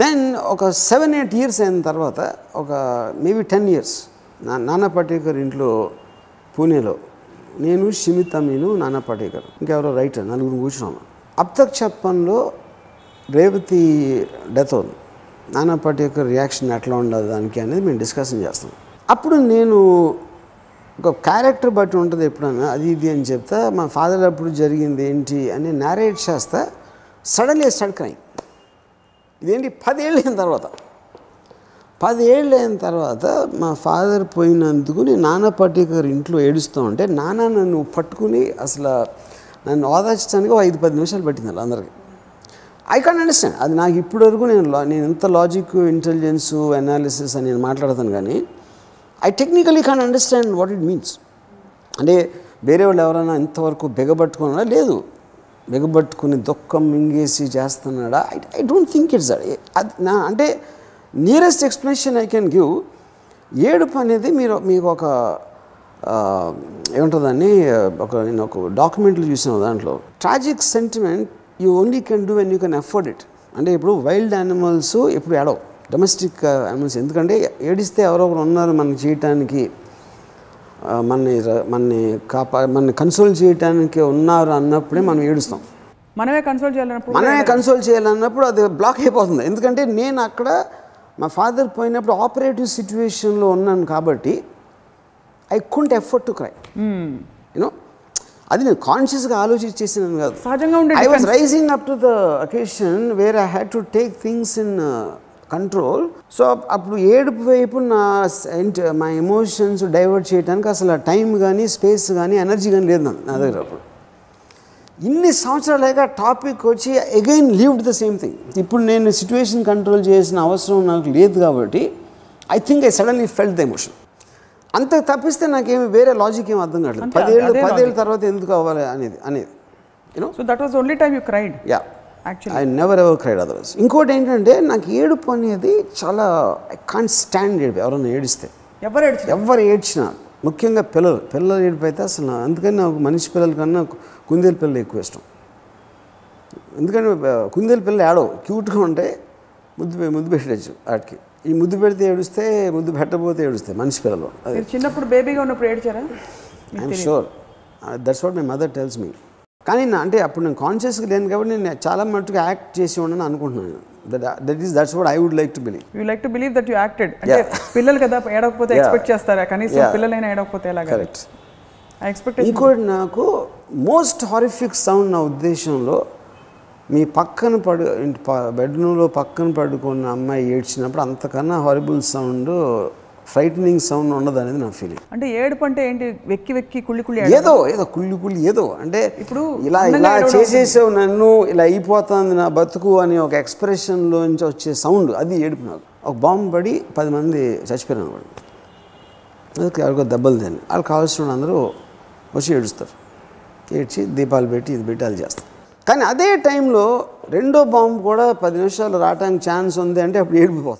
Then ఒక 7-8 years అయిన తర్వాత ఒక మేబీ 10 years నానా పాటేకర్ ఇంట్లో పూణేలో నేను షిమిత్ అమీను నానా పాటేకర్ ఇంకెవరో రైటర్ నలుగురు కూర్చున్నాము. అబ్ తక్ చెప్పన్లో రేవతి డెత్ అవుతుంది. నానా పాటేకర్ రియాక్షన్ ఎట్లా ఉండదు దానికి అనేది మేము డిస్కషన్ చేస్తాం. అప్పుడు నేను ఒక క్యారెక్టర్ బట్టి ఉంటుంది ఎప్పుడన్నా అది ఇది అని చెప్తా మా ఫాదర్ అప్పుడు జరిగింది ఏంటి అని నారేట్ చేస్తా. Suddenly start crying. ఇదేంటి 10 ఏళ్ళు అయిన తర్వాత 10 ఏళ్ళు అయిన తర్వాత మా ఫాదర్ పోయినందుకు నేను నానా పాటేకర్ ఇంట్లో ఏడుస్తూ ఉంటే నాన్న నన్ను పట్టుకుని అసలు నన్ను ఓదార్చడానికి 5-10 నిమిషాలు పట్టింది అందరికీ. I can't understand. అది నాకు ఇప్పటివరకు నేను ఎంత లాజిక్ ఇంటెలిజెన్సు అనాలిసిస్ అని నేను మాట్లాడతాను కానీ I technically can't understand what it means. అంటే వేరే వాళ్ళు ఎవరైనా ఇంతవరకు బెగబట్టుకున్నాడా? లేదు. బెగబట్టుకుని దుఃఖం మింగేసి చేస్తున్నాడా? ఐ డోంట్ థింక్ ఇట్స్ అది నా అంటే nearest explanation I can give. ఏడుపు అనేది మీకు ఒక ఏముంటుందని నేను ఒక డాక్యుమెంట్లు చూసాను. దాంట్లో tragic sentiment you only can do when you can afford it. అంటే ఇప్పుడు వైల్డ్ యానిమల్స్ ఎప్పుడు ఏడవు, డొమెస్టిక్ యానిమల్స్. ఎందుకంటే ఏడిస్తే ఎవరో ఒకరు ఉన్నారు మనకి చేయటానికి, మనని కన్సోల్ చేయడానికి ఉన్నారు అన్నప్పుడే మనం ఏడుస్తాం. మనమే కన్సోల్ చేయాలన్నప్పుడు అది బ్లాక్ అయిపోతుంది. ఎందుకంటే నేను అక్కడ మా ఫాదర్ పోయినప్పుడు ఆపరేటివ్ సిచ్యువేషన్లో ఉన్నాను కాబట్టి I couldn't afford to cry. You know అది నేను కాన్షియస్గా ఆలోచించేసినాను కాదు. I was rising up to the occasion where I had to take things in control. So అప్పుడు ఏడుపు వైపు మా ఎమోషన్స్ డైవర్ట్ చేయడానికి అసలు టైం కానీ స్పేస్ కానీ ఎనర్జీ కానీ లేదు నా దగ్గర. అప్పుడు ఇన్ని సంవత్సరాలుగా టాపిక్ వచ్చి అగైన్ లీవ్డ్ ద సేమ్ థింగ్. ఇప్పుడు నేను సిచ్యువేషన్ కంట్రోల్ చేసిన అవసరం నాకు లేదు కాబట్టి I think I suddenly felt the emotion. అంత తప్పిస్తే నాకేమి వేరే లాజిక్ ఏమి అర్థం కావట్లేదు. 10 ఏళ్ళ తర్వాత ఎందుకు అవ్వాలి అనేది you know. So that was only time you cried. Yeah, I never ever cried otherwise. ఇంకోటి ఏంటంటే నాకు ఏడుపు అనేది చాలా ఐ కాంట్ స్టాండ్ ఏడుపు. ఎవరైనా ఏడిస్తే ఎవరు ఏడ్చినా ముఖ్యంగా పిల్లలు ఏడుపు అయితే అసలు అందుకని నాకు మనిషి పిల్లల కన్నా కుందేలు పిల్లలు ఎక్కువ ఇష్టం. ఎందుకంటే కుందేలు పిల్లలు ఏడవు, క్యూట్గా ఉంటే ముద్దు పెట్టచ్చు వాటికి. ఈ ముద్దు పెడితే ఏడుస్తే, ముద్దు పెట్టకపోతే ఏడుస్తాయి మనిషి పిల్లలు. చిన్నప్పుడు బేబీగా ఉన్నప్పుడు ఏడ్చారా? I'm sure that's what my mother tells me. కానీ అంటే అప్పుడు నేను కాన్షియస్గా లేను కాబట్టి నేను చాలా మట్టుకు యాక్ట్ చేసి ఉండని అనుకుంటున్నాను. That's what I would like to believe. You like to believe that you acted. అంటే పిల్లలు కదా ఏడకపోతే ఎక్స్పెక్ట్ చేస్తారా? కనీసం పిల్లలైనా ఏడకపోతే ఎలాగా? కరెక్ట్. ఇంకోటి నాకు మోస్ట్ హారిఫిక్ సౌండ్ నా ఉద్దేశంలో మీ పక్కన బెడ్రూమ్లో పక్కన పడుకున్న అమ్మాయి ఏడ్చినప్పుడు అంతకన్నా హారిబుల్ సౌండ్, ఫ్రైటనింగ్ సౌండ్ ఉండదు అనేది నా ఫీలింగ్. అంటే ఏడుపు అంటే ఏంటి? వెక్కి కుళ్ళి ఏదో కుళ్ళి ఏదో అంటే ఇప్పుడు ఇలా చేసేసావు నన్ను, ఇలా అయిపోతుంది నా బతుకు అని ఒక ఎక్స్ప్రెషన్లోంచి వచ్చే సౌండ్, అది ఏడుపు నాకు. ఒక బాంబు పడి 10 మంది చచ్చిపోయారు అనుకోండి, అందుకే ఎవరికో దెబ్బలు తిని వాళ్ళు కావాల్సిన అందరూ వచ్చి ఏడుస్తారు. ఏడ్చి దీపాలు పెట్టి ఇది పెట్టి అది చేస్తారు. కానీ అదే టైంలో రెండో బాంబు కూడా 10 నిమిషాలు రావడానికి ఛాన్స్ ఉంది అంటే అప్పుడు ఏడిపోతుంది.